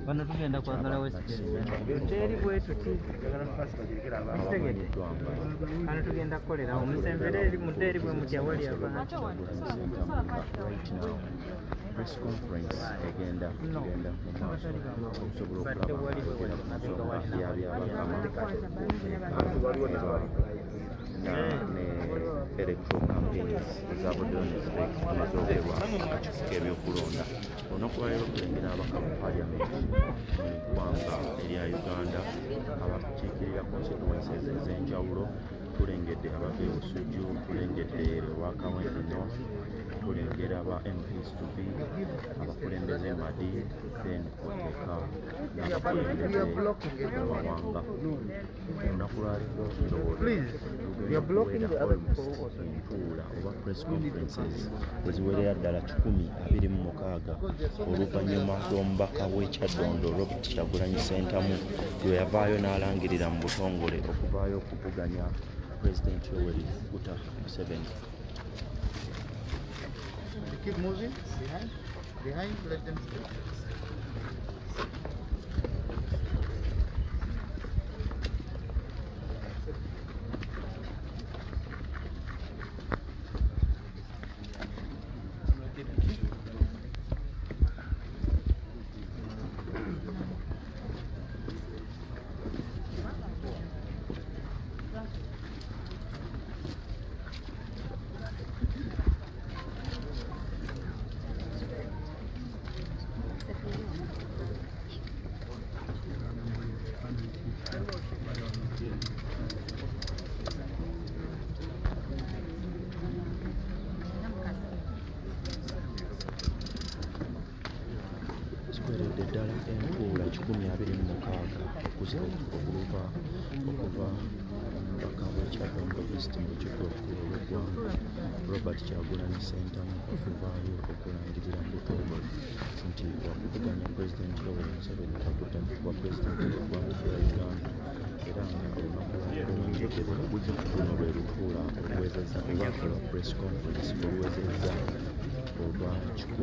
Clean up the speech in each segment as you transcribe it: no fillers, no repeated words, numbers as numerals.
Bano tugenda kwagala wesiteri bwetuti ano tugenda kukolera omusembere eri mudde bwe mutya wali abantu press conference egenda mu maaso okusobola okulaba ne electoral campaigns ezabuddeyo nezizoogerwa akakiiko ebyokulonda olunaku lwaleero kulengera abaka mu paliamenti mu ggwanga erya Uganda abakiikirira constituencies ez'enjawulo. Tulengedde abava e Busujju, tulengedde Wakawempe North, tulengera aba MPs to be abakulembeze Madi, then oteeka n'abakulembeze Mawanga. Olunaku lwaleero ndowooza entuula oba press conferences eziwerera ddala 126 oluvannyuma lw'omubaka w'ekyaddondo Robert Kyagulanyi Ssentamu lwe yavaayo n'alangirira mu butongole okuvaayo okuvuganya President Yoweri Museveni. Keep moving behind, let them stay. Ziweredde ddala entuula 126 okuva omubaka w'ekyaddondo East mu lukiiko olukulu olw'eggwanga Robert Kyagulanyi Ssentamu okuvaayo okulangirira mu butongole nti wakuvuganya Pulezidenti Yoweri Museveni takuta kuba pulezidenti w'eggwanga lya Uganda era nga olunaku lwalengedde luno lwe lutuula oluwezezza olwakola press conference oluwezezza olwa 126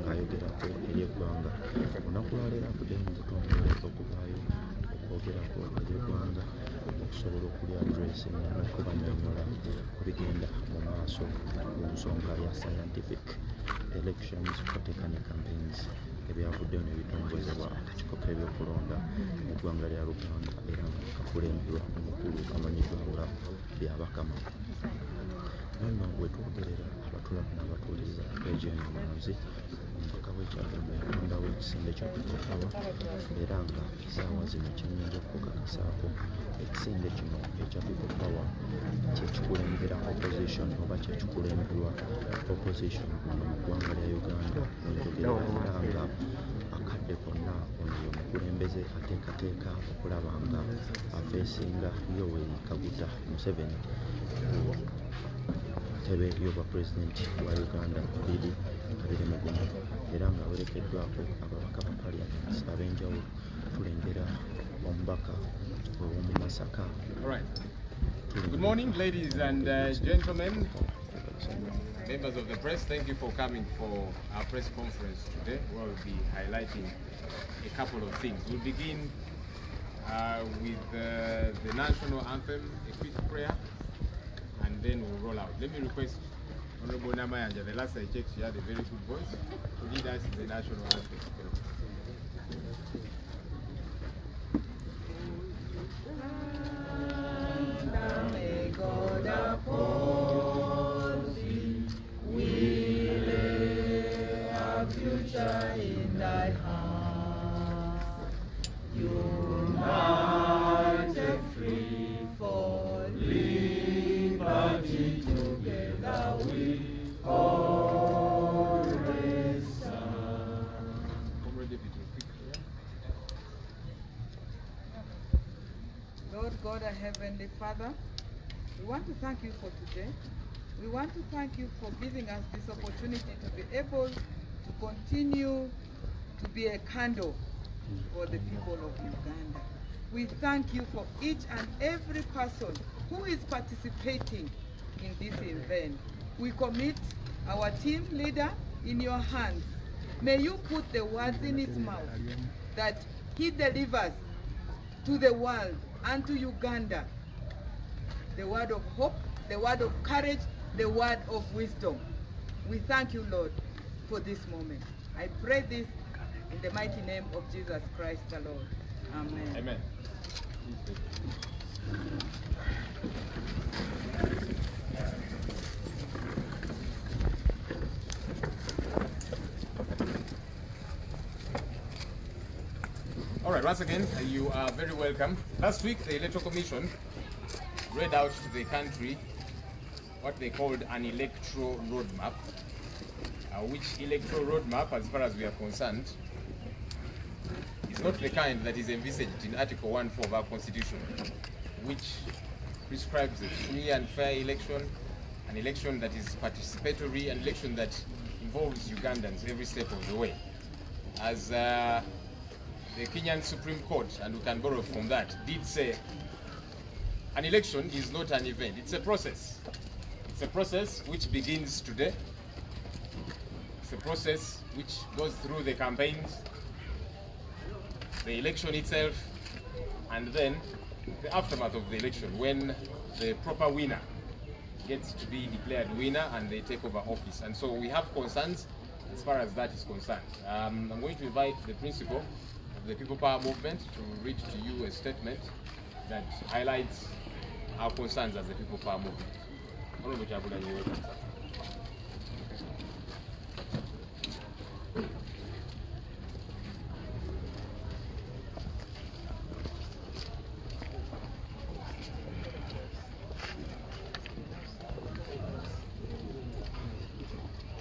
ng'ayogerako eri eggwanga. Olunaku lwaleero avuddeyo mu butongole okuvaayo okwogerako eri eggwanga okusobola okulya addressinga n'okubanyonnyola kubigenda mu maaso ku nsonga ya scientific elections kwateeka ne campaigns ebyavuddeyo ne bitongozebwa akakiiko k'ebyokulonda mu ggwanga lya Uganda era nga kakulemberwa omukulu amanyiddwa nga Byabakama. Nonno bwetwogerera abatulaba n'abatuuliza Eugene Manzi omubaka w'ekyaddondo yatondawo ekisinde kya People Power era nga essaawa zino kyennyinza okukakasaako ekisinde kino ekya People Power kyekikulembera opposition oba kyekikulemberwa opposition mu ggwanga lya Uganda wenjogera era nga akadde konna ono ye omukulembeze ateekateeka okulaba nga afeesinga Yoweri Kaguta Museveni ntebe y'obwa pulezidenti wa Uganda 2021 era nga awerekeddwako ababaka ba paliamenti ab'enjawulo. Tulengera omubaka ow'omu Masaka. Good morning, ladies and gentlemen, members of the press. Thank you for coming for our press conference today, where we'll be highlighting a couple of things. We'll begin with the national anthem, a quick prayer, and then we'll roll out. Let me request Honorable Namayanja, the last I checked, she had a very good voice, to lead us in the national anthem. May God uphold thee, we lay our future in thy hands. United, free for liberty, together we always stand. Lord God, our Heavenly Father, we want to thank you for today. We want to thank you for giving us this opportunity to be able to continue to be a candle for the people of Uganda. We thank you for each and every person who is participating in this event. We commit our team leader in your hands May you put the words in his mouth that he delivers to the world and to Uganda the word of hope, the word of courage, the word of wisdom. We thank you, Lord, for this moment. I pray this in the mighty name of Jesus Christ the Lord. Amen. Amen. All right, once again, you are very welcome. Last week, the Electoral Commission read out to the country what they called an electoral roadmap, which electoral roadmap, as far as we are concerned, is not the kind that is envisaged in Article 1.4 of our Constitution, which prescribes a free and fair election, an election that is participatory, an election that involves Ugandans every step of the way. As the Kenyan Supreme Court, and we can borrow from that, did say an election is not an event, it's a process. It's a process which begins today. It's a process which goes through the campaigns, the election itself, and then the aftermath of the election, when the proper winner gets to be declared winner and they take over office. And so we have concerns as far as that is concerned. I'm going to invite the principal of the People Power Movement to read to you a statement that highlights our concerns as the People Power Movement. Honorable Chairman, you welcome, sir.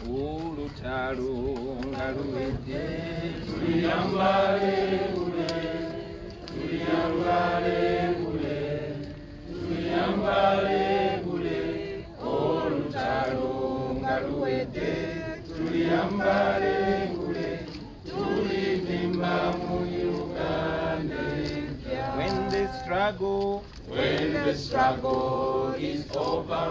Olutalo nga luwedde tuliyambale gule, tuliyambale gule, tuliyambale gule. Olutalo nga luwedde tuliyambale gule, tulivimba mu Uganda. When the struggle is over,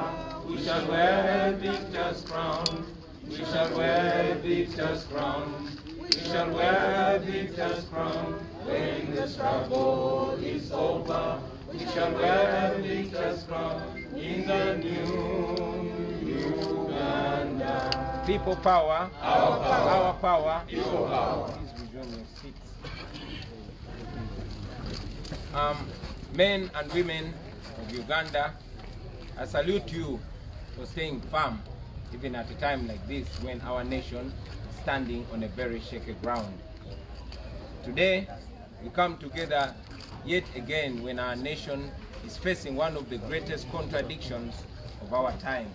we shall wear the victor's crown. We shall wear victor's crown. We shall wear victor's crown. When the struggle is over, we shall wear victor's crown in the new Uganda. People power, Our power, our power, your power. Please rejoin your seats. Men and women of Uganda, I salute you for staying firm even at a time like this when our nation is standing on a very shaky ground. Today, we come together yet again when our nation is facing one of the greatest contradictions of our time.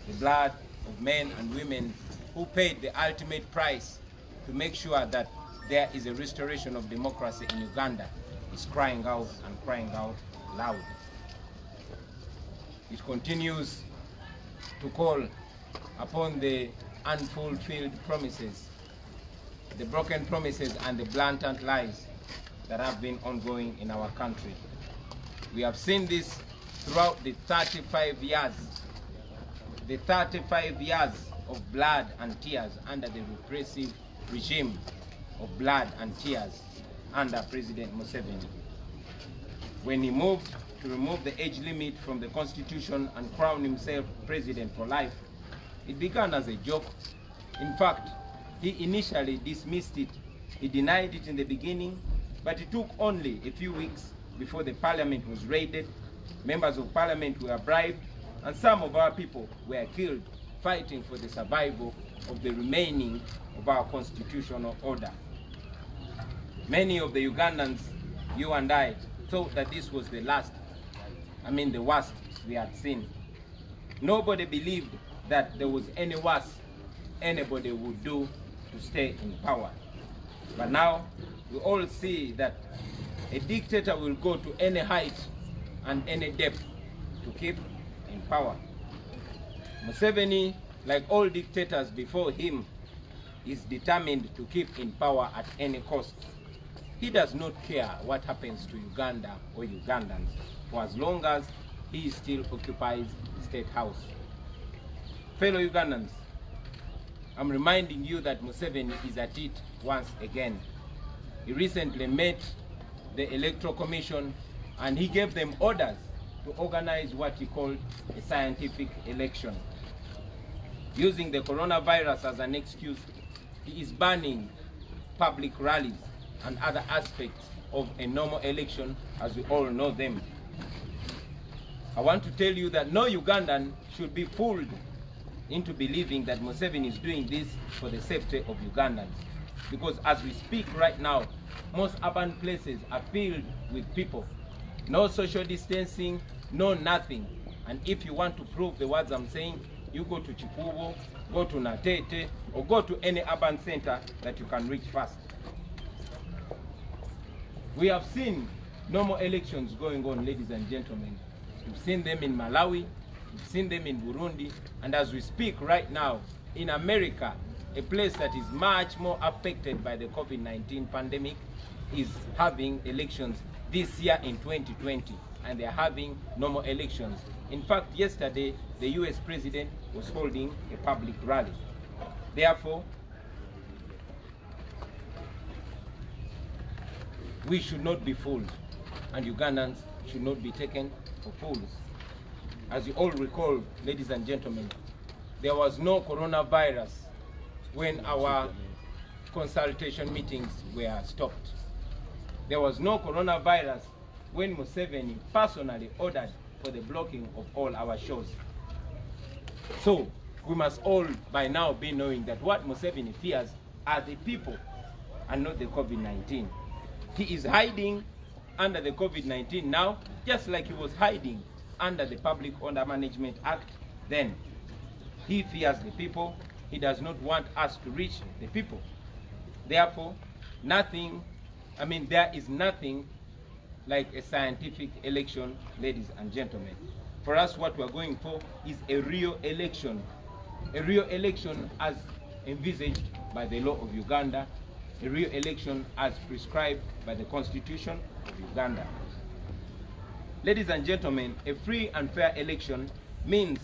The blood of men and women who paid the ultimate price to make sure that there is a restoration of democracy in Uganda is crying out and crying out loud. It continues to call upon the unfulfilled promises, the broken promises and the blatant lies that have been ongoing in our country. We have seen this throughout the 35 years of blood and tears under the repressive regime of blood and tears under President Museveni. When he moved to remove the age limit from the Constitution and crown himself president for life, it began as a joke. In fact, he initially dismissed it. He denied it in the beginning, but it took only a few weeks before the parliament was raided, members of parliament were bribed, and some of our people were killed fighting for the survival of the remaining of our constitutional order. Many of the Ugandans, you and I, thought that this was the worst we had seen. Nobody believed that there was any worse anybody would do to stay in power. But now we all see that a dictator will go to any height and any depth to keep in power. Museveni, like all dictators before him, is determined to keep in power at any cost. He does not care what happens to Uganda or Ugandans for as long as he still occupies the State House. Fellow Ugandans, I'm reminding you that Museveni is at it once again. He recently met the Electoral Commission and he gave them orders to organize what he called a scientific election. Using the coronavirus as an excuse, he is banning public rallies and other aspects of a normal election as we all know them. I want to tell you that no Ugandan should be fooled into believing that Museveni is doing this for the safety of Ugandans. Because as we speak right now, most urban places are filled with people. No social distancing, no nothing. And if you want to prove the words I'm saying, you go to Chikubo, go to Natete, or go to any urban center that you can reach fast. We have seen normal elections going on, ladies and gentlemen. We've seen them in Malawi, we've seen them in Burundi, and as we speak right now, in America, a place that is much more affected by the COVID-19 pandemic is having elections this year in 2020, and they're having normal elections. In fact, yesterday, the US president was holding a public rally. Therefore, we should not be fooled, and Ugandans should not be taken for fools. As you all recall, ladies and gentlemen, there was no coronavirus when our consultation meetings were stopped. There was no coronavirus when Museveni personally ordered for the blocking of all our shows. So we must all by now be knowing that what Museveni fears are the people and not the COVID-19. He is hiding under the COVID-19 now, just like he was hiding under the Public Order Management Act then. He fears the people. He does not want us to reach the people. Therefore, there is nothing like a scientific election, ladies and gentlemen. For us, what we're going for is a real election as envisaged by the law of Uganda, a real election as prescribed by the Constitution of Uganda. Ladies and gentlemen, a free and fair election means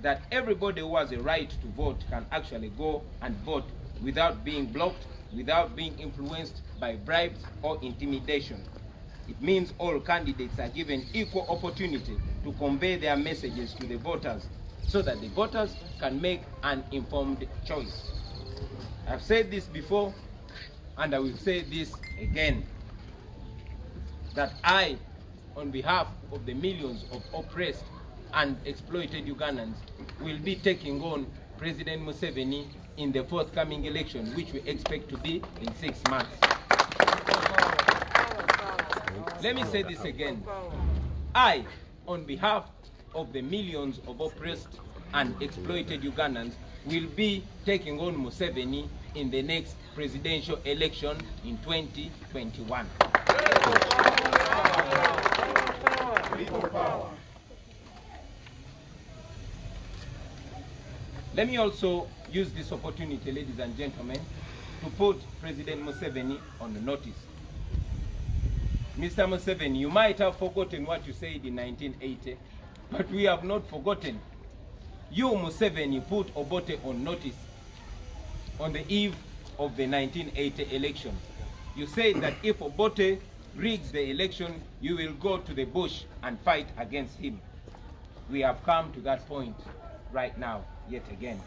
that everybody who has a right to vote can actually go and vote without being blocked, without being influenced by bribes or intimidation. It means all candidates are given equal opportunity to convey their messages to the voters so that the voters can make an informed choice. I've said this before, and I will say this again, that I, on behalf of the millions of oppressed and exploited Ugandans, will be taking on President Museveni in the forthcoming election, which we expect to be in 6 months. Let me say this again. I, on behalf of the millions of oppressed and exploited Ugandans, will be taking on Museveni in the next presidential election in 2021. Let me also use this opportunity, ladies and gentlemen, to put President Museveni on the notice. Mr. Museveni, you might have forgotten what you said in 1980, but we have not forgotten. You, Museveni, put Obote on notice on the eve of the 1980 election. You said that if Obote rigs the election, you will go to the bush and fight against him. We have come to that point right now, yet again.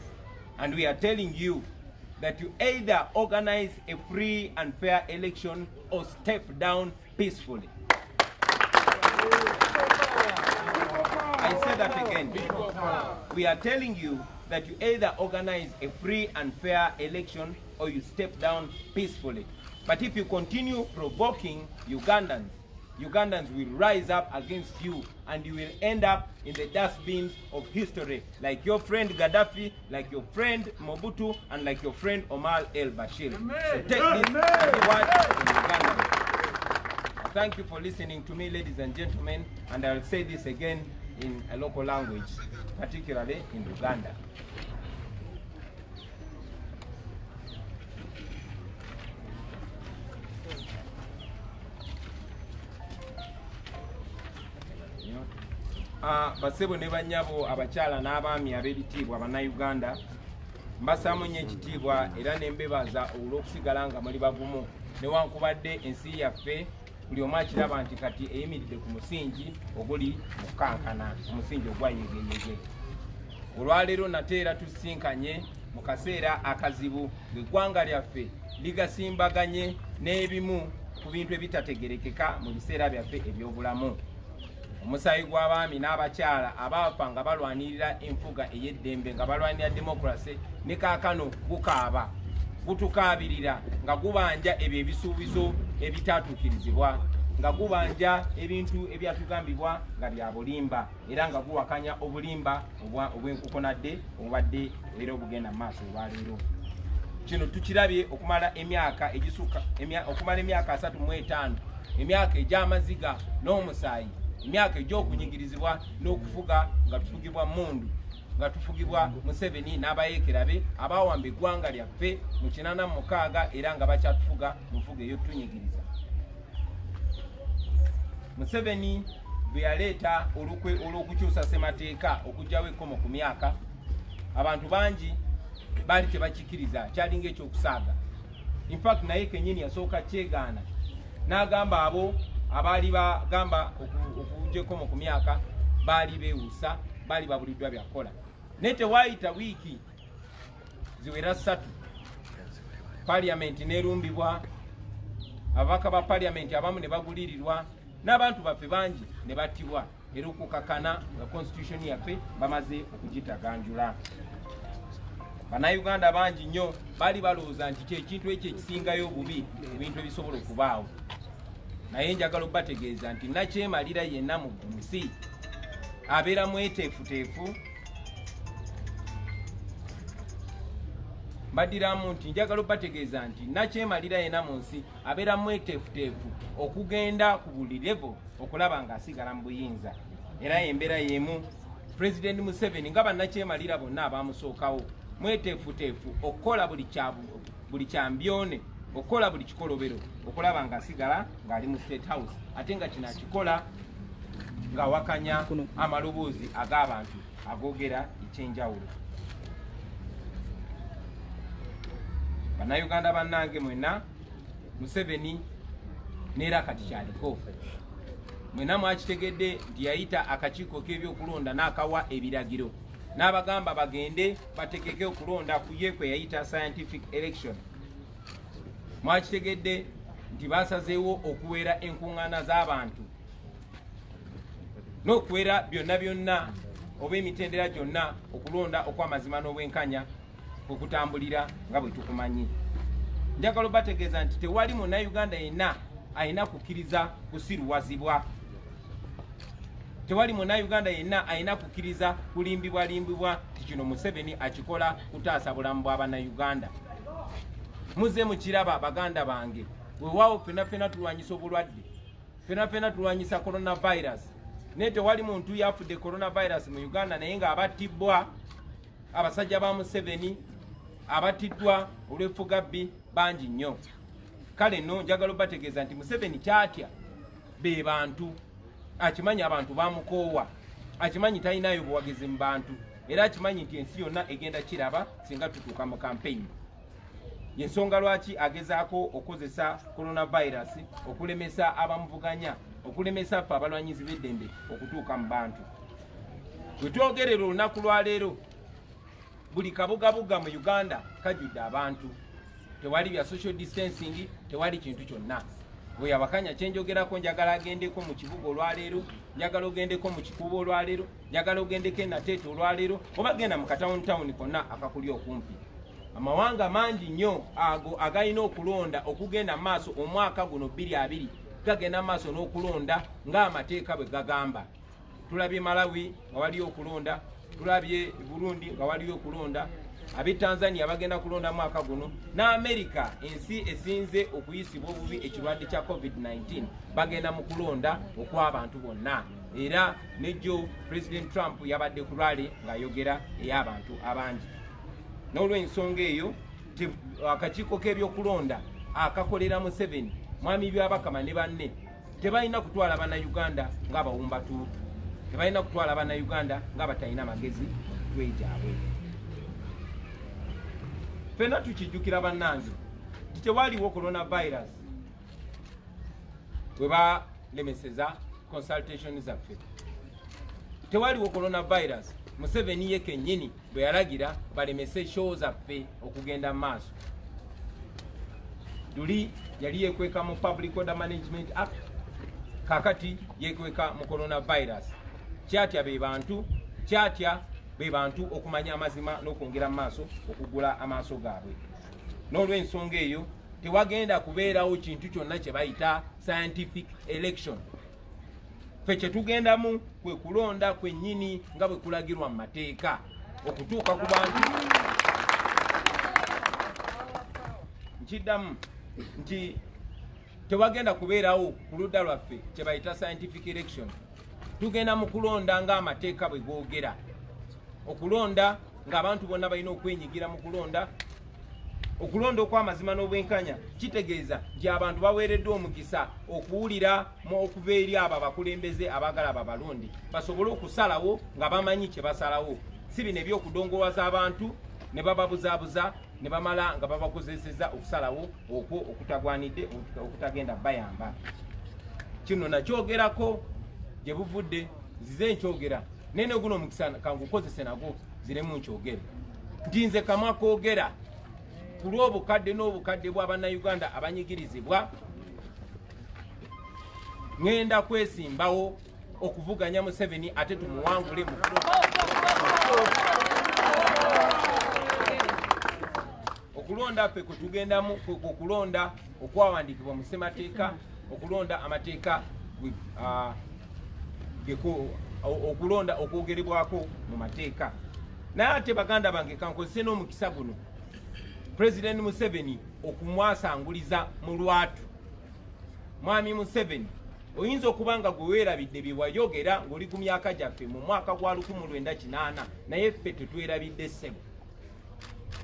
And we are telling you that you either organize a free and fair election or step down peacefully. I say that again. We are telling you that you either organize a free and fair election or you step down peacefully. But if you continue provoking Ugandans, Ugandans will rise up against you and you will end up in the dustbins of history, like your friend Gaddafi, like your friend Mobutu, and like your friend Omar el-Bashir. So take this as a word from Uganda. Thank you for listening to me, ladies and gentlemen, and I'll say this again in a local language, particularly in Uganda. Basebo ne bannyabo abakyala n'abaami ab'ebitiibwa bannayuganda, mbasaamu nnyo ekitiibwa era ne mbebaza olw'okusigala nga muli bagumu newankubadde ensi yaffe buli omu akiraba nti kati eyimiridde ku musingi oguli mukankana, omusingi ogwayegeyege. Olwaleero nate era tusisinkanye mu kaseera akazibu ng'eggwanga lyaffe ligasimbaganye n'ebimu ku bintu ebitategerekeka mu biseera byaffe eby'obulamu. Omusaayi gw'abaami n'abakyala abaafa nga balwanirira enfuga ey'eddembe, nga balwanirira demokrasi, ne kaakano gukaaba gutukaabirira nga gubanja ebyo ebisuubizo ebitatuukirizibwa, nga gubanja ebintu ebyatugambibwa nga bya bulimba, era nga guwakanya obulimba obw'enkukunadde obubadde era obugenda mu maaso olwaleero. Kino tukirabye okumala emyaka okumala emyaka 35, emyaka egy'amaziga n'omusaayi, emyaka egy'okunyigirizibwa n'okufuga nga tufugibwa mundu, nga tufugibwa Museveni n'abayeekera be abawamba eggwanga lyaffe mu 86 era nga bakyatufuga mu nfuga ey'otunyigiriza. Museveni bwe yaleeta olukwe olw'okukyusa ssemateeka okugyawo ekkomo ku myaka, abantu bangi baali tebakikiriza, kyalinga ekyokusaaga. Infact naye kennyini yasooka kyegaana n'agamba abo abaali bagamba okujja ekkomo ku myaka baali beewuusa, baali babuliddwa bya Kola. Naye tewaayita wiiki ziwera 3 paliamenti n'erumbibwa, ababaka ba paliamenti abamu ne bagulirirwa, n'abantu baffe bangi ne battibwa, era okukakana nga constitution yaffe bamaze okugitaganjula. Bannayuganda bangi nnyo baali balowooza nti kyekintu ekyo ekisingayo obubi ebintu ebisobola okubaawo. Naye njagala obbategeeza nti nakyemalira yenna mu nsi abeera mweteefuteefu. Mbadiramu nti njagala obbategeeza nti nakyemalira yenna mu nsi abeera mweteefuteefu okugenda ku buli level okulaba ng'asigala mu buyinza. Era embeera y'emu President Museveni nga bannakyemalira bonna abamusookawo mweteefuteefu okukola buli kyambyone, okukola buli kikolobero okulaba ng'asigala ng'ali mu State House, ate nga kino akikola ng'awakanya amaloboozi ag'abantu agoogera ekyenjawulo. Bannayuganda bannange mwenna, Museveni neera kati kyaliko. Mwenna mwakitegedde nti yayita akakiiko k'ebyokulonda n'akawa ebiragiro, n'abagamba bagende bategeke okulonda ku ye kwe yayita scientific election. Mwakitegedde nti basazeewo okuweera enkuŋŋaana z'abantu n'okuweera byonna byonna oba emitendera gyonna okulonda okw'amazima n'obwenkanya okutambulira nga bwe tukumanyi. Njagala obbategeeza nti tewali munnayuganda yenna alina kukkiriza kusiruwazibwa. Tewali munnayuganda yenna alina kukkiriza kulimbibwalimbibwa nti kino Museveni akikola kutaasa bulamu bw'abannayuganda. Muze mukiraba baganda bange, weewaawo ffenna tulwanyisa obulwadde, ffenna tulwanyisa coronavirus, naye tewali muntu yafudde coronavirus mu Uganda naye ng'abattibwa. Abasajja ba Museveni abattiddwa olw'effugabbi bangi nnyo. Kale nno njagala obbategeeza nti Museveni kyatya be bantu, akimanyi abantu bamukoowa, akimanyi talinayo buwagizi mu bantu, era akimanyi nti ensi yonna egenda kiraba singa tutuuka mu kampeyini. Yensonga lwaki agezaako okukozesa coronavirus okulemesa abamuvuganya, okulemesa ffe abalwanyizi b'eddembe okutuuka mu bantu. Bwe twogerera olunaku lwaleero, buli kabugabuga mu Uganda kajjudde abantu. Tewali bya social distancing, tewali kintu kyonna. Bwe abakanya kyenjogerako njagala agendeko mu kibuga olwaleero, njagala ogendeko mu kikuubo olwaleero, njagala ogendeko enateete olwaleero, oba genda mu katawuni konna akakuli okumpi. Amawanga mangi nnyo ago agalina okulonda okugenda mu maaso omwaka guno 2020 gagenda mu maaso n'okulonda ng'amateeka bwe gagamba. Tulabye Malawi nga waliyo okulonda, tulabye Burundi nga waliyo okulonda, ab'e Tanzania bagenda kulonda mwaka guno, n'Amerika ensi esinze okuyisibwa obubi ekirwadde kya COVID-19 bagenda mu kulonda okw'abantu bonna. Era nejjo President Trump yabadde ku rally ng'ayogera ey'abantu abangi. N'olw'ensonga eyo akakiiko k'ebyokulonda akakolera Museveni, mwami byabakama ne banne tebalina kutwala bannayuganda ng'abawumbatuutu, tebalina kutwala bannayuganda ng'abatalina magezi twejabwe. Fena tukijjukira bannange tewaliwo coronavirus we balemeseza consultation zaffe. Tewaliwo coronavirus Museveni ye kennyini bwe yalagira balemese show zaffe okugenda mu maaso. Duli yali yekweka mu Public Order Management Act, kakati yekweka mu coronavirus. Kyatya be bantu okumanya amazima n'okwongera mu maaso okugula amaaso gaabwe. N'olw'ensonga eyo tewagenda kubeerawo kintu kyonna kye bayita scientific election. Ffe kye tugendamu kwe kulonda kwennyini nga bwe kulagirwa mu mateeka okutuuka ku bantu. Nkiddamu nti tewagenda kubeerawo ku ludda lwaffe kye bayita scientific election. Tugenda mu kulonda ng'amateeka bwe googera. Okulonda ng'abantu bonna balina okwenyigira mu kulonda. Okulonda okw'amazima n'obwenkanya kitegeeza nti abantu baweereddwa omukisa okuwulira mu okuva eri abo abakulembeze abaagala babalonde basobole okusalawo nga bamanyi kye basalawo. Si bino ebyokudongoowaza abantu ne bababuzaabuza ne bamala nga babakozeseza okusalawo okwo okutagwanidde okutagenda bayamba. Kino nakyogerako gye buvudde nzize nkyogera nene guno omukisa kangukozese nagwo ziremu nkyogere nti nze kamwa koogera ku lw'obukadde n'obukadde bw'Abannayuganda abanyigirizibwa ngenda kwesimbawo okuvuganya Museveni ate tumuwangule mu okulonda ffe kwe tugendamu okulonda okwawandiikibwa mu ssemateeka, okulonda amateeka okulonda okwogerebwako mu mateeka. Naye ate baganda bange kankozese n'omukisa guno President Museveni okumwasanguliza mu lwatu. Mwami Museveni oyinza okuba nga gwe weerabidde bye wayogera ng'oli ku myaka gyaffe mu mwaka gwa 1980 naye ffe tetwerabidde ssebo.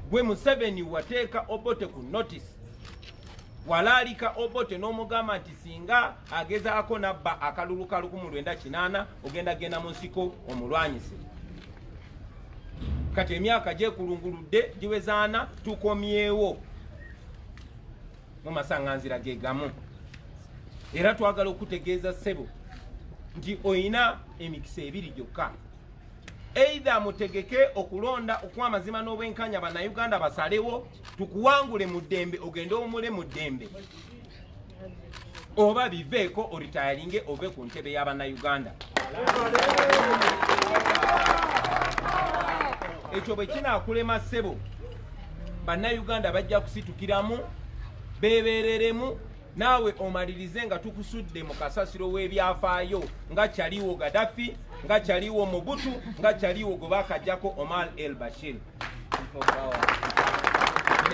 Gwe Museveni wateeka Obote ku notice, walaalika Obote n'omugamba nti singa agezaako nabba akalulu ka 1980 ogenda mu nsiko omulwanyise. Kati emyaka gyekulunguludde giwezaana tukomyewo mu masaŋŋanzira ge gamu. Era twagala okutegeeza ssebo nti oyina emikisa ebiri gyokka. Either mutegeke okulonda okw'amazima n'obwenkanya Bannayuganda basalewo tukuwangule mu ddembe ogende omule mu ddembe, oba biveeko oritayalinge ove ku ntebe y'Abannayuganda. Ekyo bwe kinaakulema ssebo Bannayuganda bajja kusitukiramu beebereremu naawe omalirize nga tukusudde mu kasasiro w'ebyafaayo nga kyaliwo Gaddafi, nga kyaliwo Mobutu, nga kyaliwo gwe baakajjako Omar el Bashir.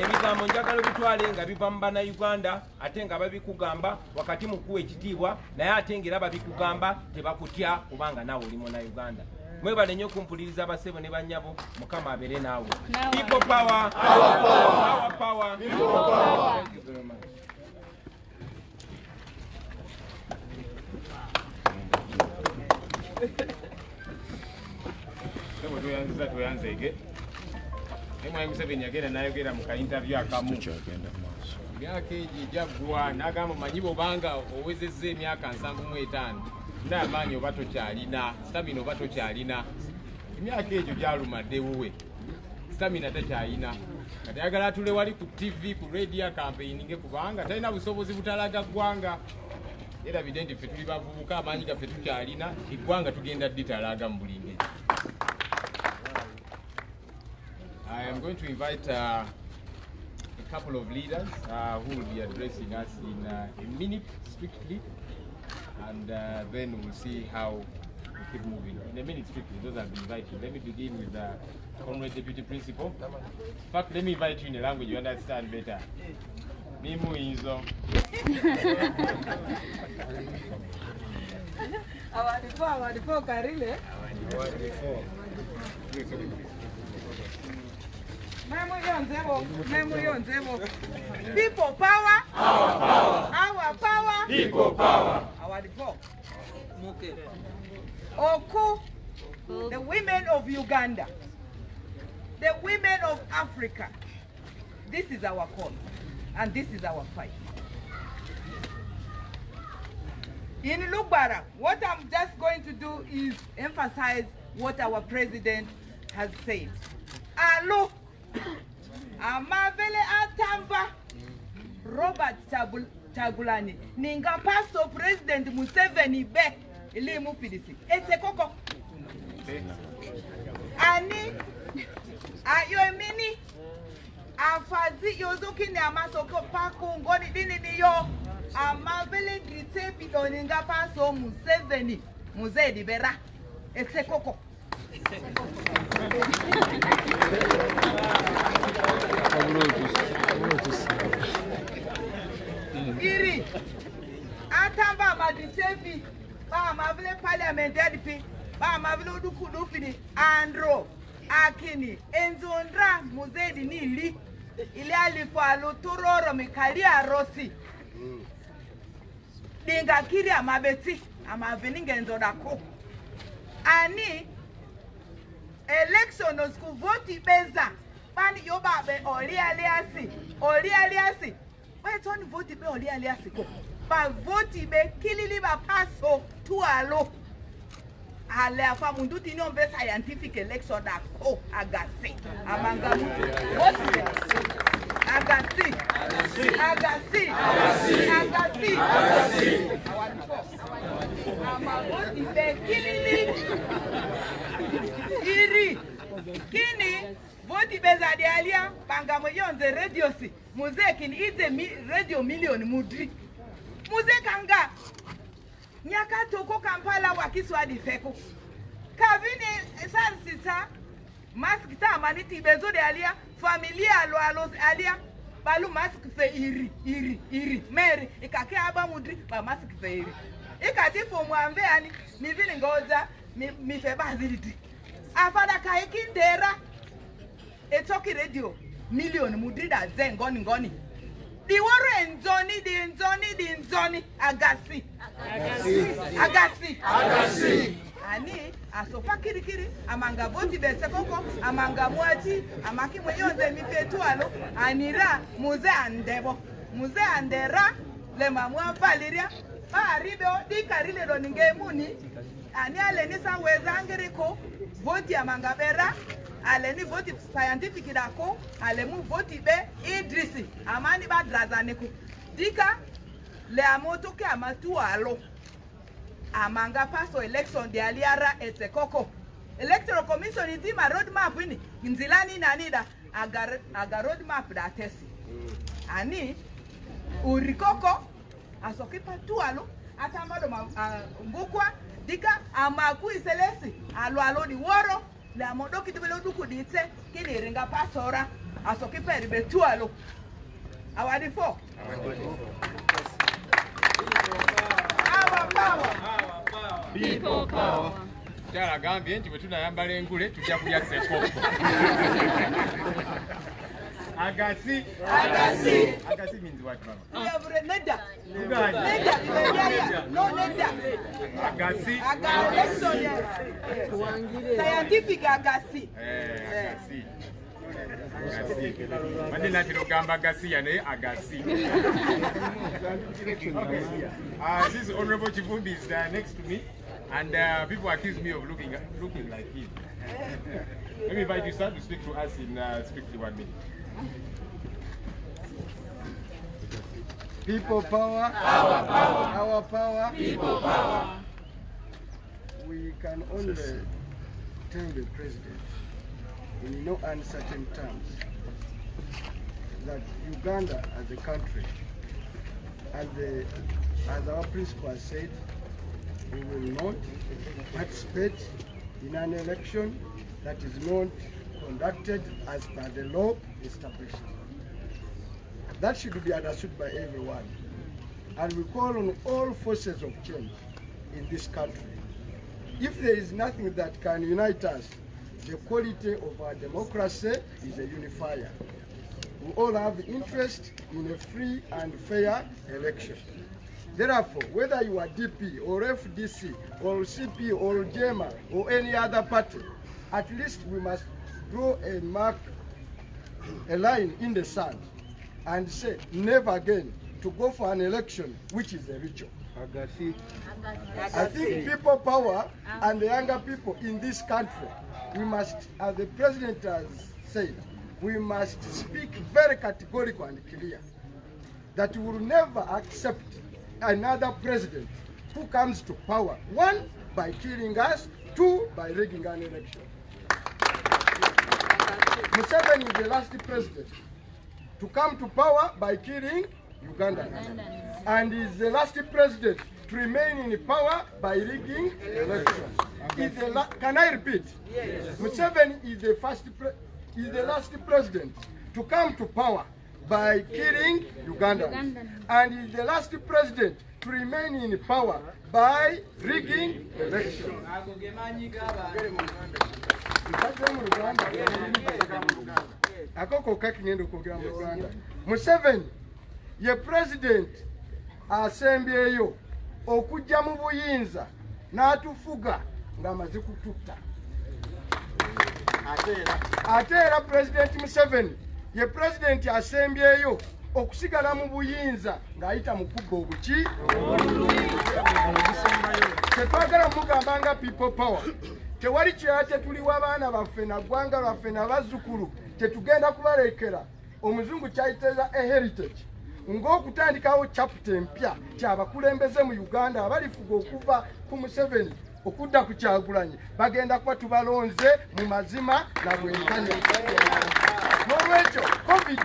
Ebigambo njagala bitwale nga biva mu Bannayuganda ate nga babikugamba wakati mukuwa ekitiibwa naye ate ngera babikugamba tebakutya kubanga naawe oli Munnayuganda. Mwebale nnyo kumpuliriza bassebo ne bannyabo, Mukama abeere naawe. People power, power power, people power. Thank you very much. Tuyanzege Mwami Museveni agenda n'ayogera mu ka-interview akamu myaka egyo gyaggwa n'agamba manyi bw'obanga owezezza emyaka 75 n'amaanyi oba tokyalina stamina oba tokyalina. Emyaka egyo gyalumadde wuwe, stamina takyalina. Kati ayagala atule wali ku TV ku radio campaigning kubanga talina busobozi butalaga ggwanga. Erabidde nti ffe tuli bavubuka amaanyi gaffe tukyalina, eggwanga tugenda ditalaga mu buli ngeri. I am going to invite a couple of leaders who will be addressing us in a minute strictly, and then we'll see how we keep moving. In a minute strictly, those have been invited. Let me begin with the Comrade Deputy Principal. In fact, let me invite you in a language you understand better. Mimu Inzo. Awadipo Karile. Memo yonzebo. People power. Our power. Our power. People power. Awadipo. Oku. The women of Uganda. The women of Africa. This is our call, and this is our fight. In Lubara, what I'm just going to do is emphasize what our president has said. Alo, amavele atamba Robert Chagulani, ninga pasto President Museveni be ili mupidisi. Etse koko. Ani ayoemini afazi yozuki ni amasoko paku ngoni dini niyo amavele gritepi doninga paso Museveni Muzedi bera. Etse koko. Iri atamba madisefi ba mavile parliament edipi ba mavile udukudupini andro akini enzondra Muzedi nili ili alifalo turoro mikali arosi dinga kiri amabeti amaveninga enzodako ani election osku voti beza bani yobabe oli aliasi wait on voti be oli aliasi ko ba voti be kilili ba paso tualo ale afa mundu tino be scientific election da ko agasi amanga mutu voti be agasi ama voti be kilili iri kini voti beza de alia bangamo yonze radio si muzeki ni ize radio million mudri muzekanga nyaka toko Kampala wakiswadi feko kavini sarsita mask ta maniti bezo de alia familia alo alia balu mask fe iri meri ikake aba mudri ba mask fe iri ikati fo mwambe ani mi vile ngoza mi fe baziliti afada kaikindera etoki radio million mudrida ngoni di woro di nzoni agasi ani asofa kirikiri amanga voti bese koko amanga mwati amaki mweyonze mipetualo anira muze andera le mamwa valiria ba ribe di karile do ningemuni ani aleni saweza angiriko voti amanga bera aleni voti scientific dako alemu voti be Idrisi amani ba drazaneko dika le amotoke amatualo amanga paso election de aliara etekoko electoral commission itima roadmap ini nzilani nanida aga roadmap da tesi ani urikoko asokipa tualo atamado ngukwa dika amaku iselesi alo di woro la modoki tubelo duku dite kini ringa pasora asokipa ribe tualo awadi fo People power. Jara gambye nti bwetuna yambala engule tujja kulya sekoko. Agasi means what, mama? Neda. Agasi. Scientific agasi. Agasi. Mani natino gamba agasi yane agasi. This Honorable Chivumbi is next to me, and people accuse me of looking like him. Let me invite you, sir, to speak to us in strictly 1 minute. People power, our power, People power. We can only tell the president in no uncertain terms that Uganda as a country, as our principal has said, we will not participate in an election that is not conducted as per the law established. That should be understood by everyone. And we call on all forces of change in this country. If there is nothing that can unite us, the quality of our democracy is a unifier. We all have interest in a free and fair election. Therefore, whether you are DP or FDC or CP or JEMA or any other party, at least we must draw a mark a line in the sand and say never again to go for an election which is a ritual. I think people power and the younger people in this country, we must, as the president has said, we must speak very categorical and clear that we will never accept another president who comes to power, one, by killing us, two, by rigging an election. Museveni is the last president to come to power by killing Ugandans, and is the last president to remain in power by rigging elections. Can I repeat? Yes. Museveni is the last president to come to power by killing Ugandans, and is the last president to remain in power by rigging elections. Museveni ye president asembyeyo okujja mu buyinza n'atufuga ng'amaze kututta. Ate era president Museveni ye president asembyeyo okusigala mu buyinza ng'ayita mu kubba obuki. Tetwagala mugamba nga people power. Tewali kirala tetuliwa abaana baffe na ggwanga lwaffe n'abazzukulu tetugenda kubalekera omuzungu kyayiteza a heritage ng'okutandikawo chapter empya kyabakulembeze mu Uganda abalifuga okuva ku Museveni okudda ku Kyagulanyi bagenda kuba tubalonze mu mazima na bwenkanya. N'olwekyo covid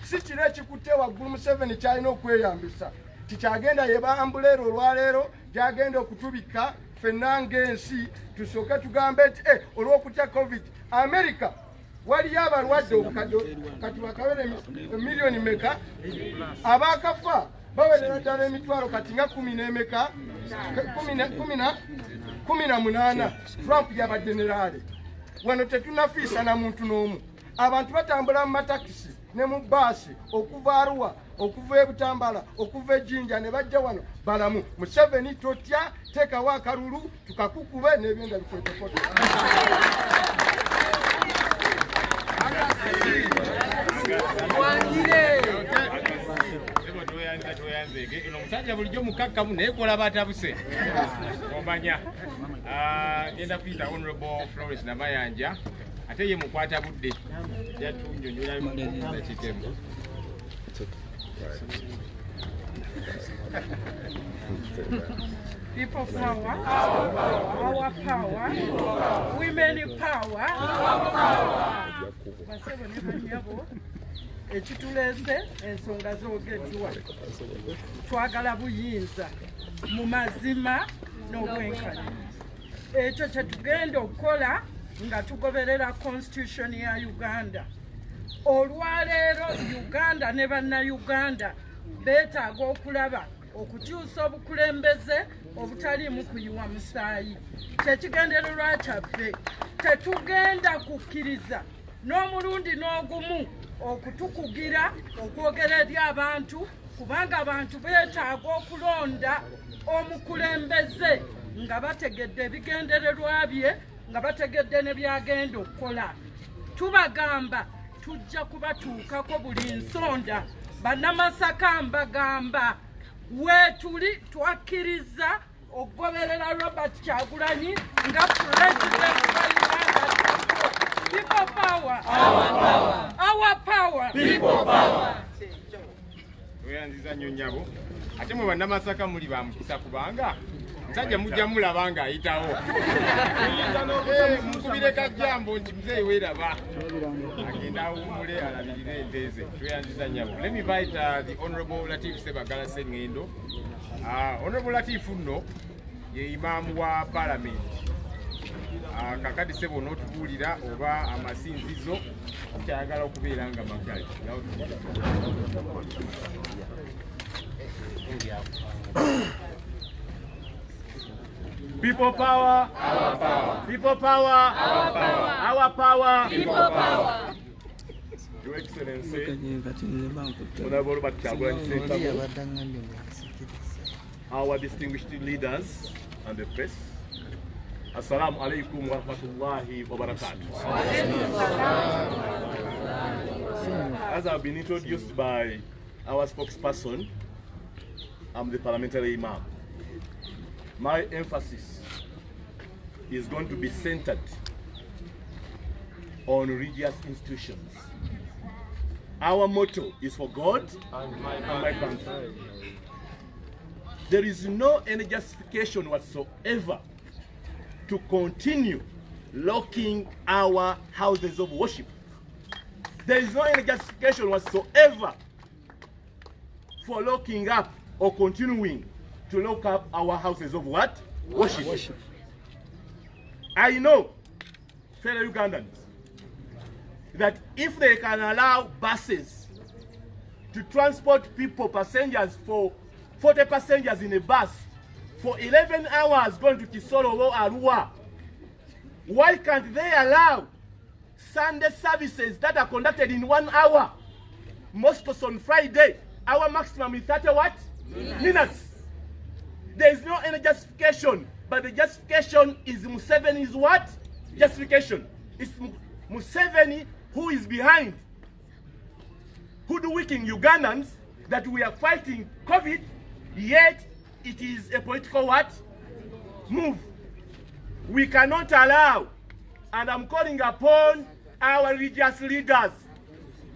si kiro ekikutte waggulu Museveni kyalina okweyambisa tikyagenda yebambuleero olwaleero gyagenda okutubika ffenna ng'ensi tusooke tugambe nti olw'okutya covid America waliyo abalwadde obukadde kati bakawere miliyoni meka abakafa bawerera ddala emitwalo kati nga 18 Trump yabadde nerale wano tetunafiisa na muntu n'omu. Abantu batambula mu matakisi ne mu baasi okuva Arua okuva e Butambala okuva e Jinja ne bajja wano balamu. Museveni totya, teekawo akalulu tukakukube n'ebyenda bikwetekota. Omusajja bulijjo mukakkamu naye kola batabuse omanya. Genda kuyita Honorable Florence Namayanja ate ye mukwata budde yatunyonyola kitemu. People power, our power, women power, ekitulese ensonga zoogeddwa twagala buyinza mu mazima n'obwenkanya. Ekyo kyetugenda okukola nga tugoberera constitution ya Uganda. Olwaleero Uganda ne bannayuganda beetaaga okulaba okukyusa obukulembeze obutaliimu kuyiwa musaayi. Kyekigendererwa kyaffe tetugenda kukkiriza n'omulundi n'ogumu okutukugira okwogera eri abantu kubanga abantu beetaaga okulonda omukulembeze nga bategedde ebigendererwa bye nga bategedde ne byagenda okukola. Tubagamba tujja kubatuukako buli nsonda. Bannamasaka mbagamba weetuli twakkiriza okugoberera Robert Kyagulanyi nga president wa Uganda. People power, our power, people power. Weyanziza nnyo nnyabo ate mwe bannamasaka muli bamukisa kubanga musajja mujja mulaba nga ayitawo mukubire kajjambo nti muzeeyi weeraba agenda awummule alabirire ente ze. Tweyanziza nnyabo. Let me invite the Honorable Latif Sebagala Sengendo. Honorable Latif nno ye imaamu wa Parliament. Kakati sebo onootubuulira oba amasinzizo kyayagala okubeera nga magali. People power, our power. People power, our power. Our power, people power. Your Excellency, Honorable Robert Kyagulanyi, our distinguished leaders and the press, Assalamu alaikum wa rahmatullahi wa barakatuh. As I've been introduced by our spokesperson, I'm the parliamentary imam. My emphasis is going to be centered on religious institutions. Our motto is for God and my country. There is no any justification whatsoever to continue locking our houses of worship. There is no any justification whatsoever for locking up or continuing to lock up our houses of what? Worship. I know, fellow Ugandans, that if they can allow buses to transport people, passengers, for 40 passengers in a bus for 11 hours going to Kisoro or Arua, why can't they allow Sunday services that are conducted in 1 hour? Mosques on Friday, our maximum is 30 what? Minutes. There is no any justification, but the justification is Museveni's what? Justification. It's Museveni who is behind hoodwinking Ugandans that we are fighting COVID, yet it is a political what? Move. We cannot allow, and I'm calling upon our religious leaders,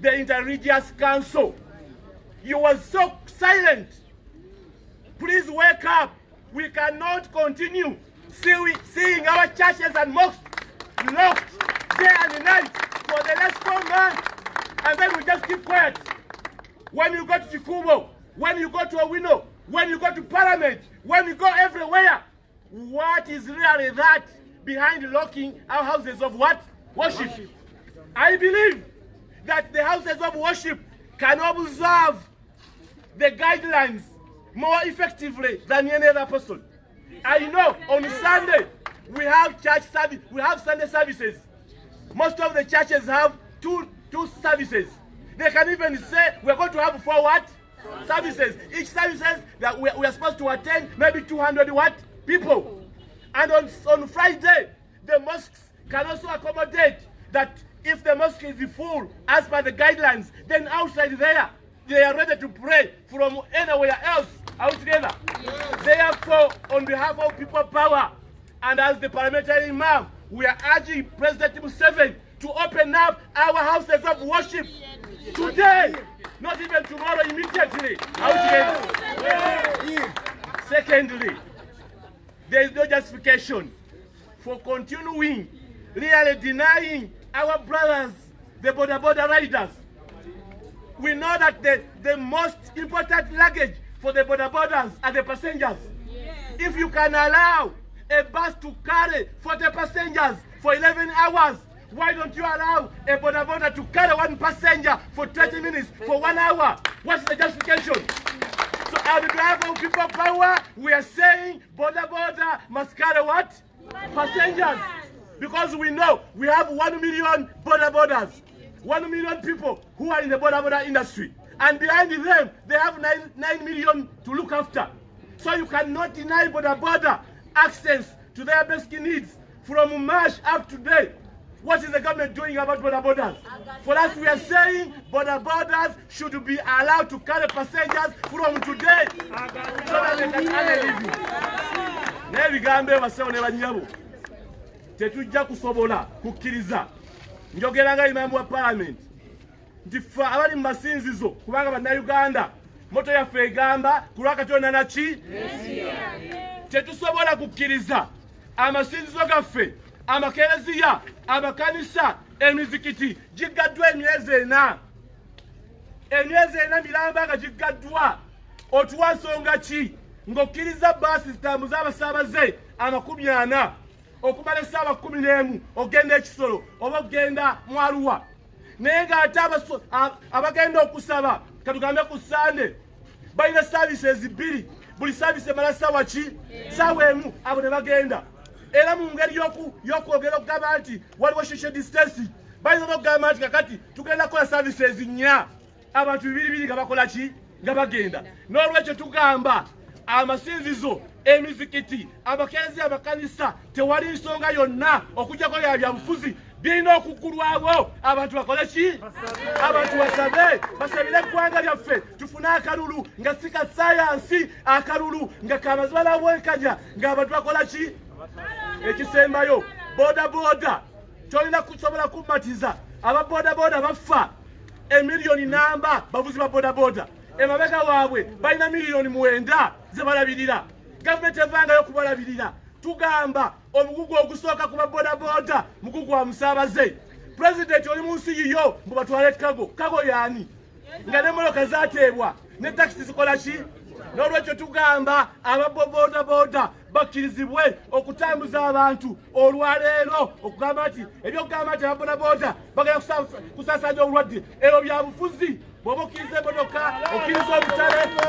the Interreligious Council. You were so silent. Please wake up. We cannot continue seeing our churches and mosques locked day and night for the last 4 months, and then we just keep quiet. When you go to Chikubo, when you go to Owino, when you go to Parliament, when you go everywhere, what is really that behind locking our houses of what? Worship. I believe that the houses of worship can observe the guidelines more effectively than any other person. I know on Sunday we have church service, we have Sunday services. Most of the churches have two services. They can even say we're going to have 4 what? Services. Each services that we are supposed to attend maybe 200 what? People. And on Friday, the mosques can also accommodate that if the mosque is full as per the guidelines, then outside there, they are ready to pray from anywhere else altogether. Therefore, on behalf of People Power and as the parliamentary imam, we are urging President Museveni to open up our houses of worship today, not even tomorrow, immediately. Secondly, there is no justification for continuing really denying our brothers, the border riders. We know that the most important luggage for the borders are the passengers. If you can allow a bus to carry 40 passengers for 11 hours, why don't you allow a border to carry 1 passenger for 20 minutes, for 1 hour? What's the justification? So on behalf of People Power, we are saying border must carry what? Passengers. Because we know we have 1 million borders, 1 million people who are in the border industry. And behind them, they have 9 million to look after. So you cannot deny border access to their basic needs from March up to today. What is the government doing about borders? For us, we are saying borders should be allowed to carry passengers from today so that they can earn a living. Nebigambe basewo ne banyabo. Tetujja kusobola kukkiriza. Njogeranga imamu wa parliament. Nti ffe abali mu masinzizo kubanga bannayuganda moto yaffe egamba ku lwa Katonda naki? Tetusobola kukkiriza amasinzizo gaffe, amakereziya, amakanisa, emizikiti gigaddwa emyezi 4. Emyezi 4 miramba nga gigaddwa. Otuwa nsonga ki ng'okkiriza baasi zitambuza abasaabaze 40 okumala essaawa 11 ogenda Ekisolo oba ogenda mu Arua, naye ng'ate abagenda okusaba katugambe ku Sande balina services 2, buli service emala ssaawa ki? Ssaawa 1, abo ne bagenda. Era mu ngeri y'okwogera okugamba nti waliwo social distancing, bayinza n'okugamba nti kakati tugenda kukola services 4, abantu 2 nga bakola ki? Nga bagenda. N'olwekyo tugamba amasinzizo, emizikiti, abakenzi, amakanisa, tewali nsonga yonna okujjako ya byabufuzi birina okuggulwawo. Abantu bakole ki? Abantu basabire eggwanga lyaffe tufune akalulu nga si ka sayansi, akalulu nga kamazima n'obwenkanya ng'abantu bakola ki? Ekisembayo bodaboda tolina kusobola kummatiza ababodaboda bafa emiliyoni namba bavuzi ba bodaboda emabega waabwe balina miliyoni 9 ze balabirira. Gavumenti evangayo kubalabirira. Tugamba omugugu ogusooka ku babodaboda mugugu wa musaabaze. Pulezidenti oli mu nsi yiyo mbu batwale kago yaani nga n'emmotoka zaateebwa ne takisi zikola ki? N'olwekyo tugamba ababodaboda bakkirizibwe okutambuza abantu olwaleero okugamba nti ebyokugamba nti ababodaboda bagenda kusaasaanya obulwadde ebyo bya bufuzi. Bw'oba okkiriza emmotoka okkiriza obutale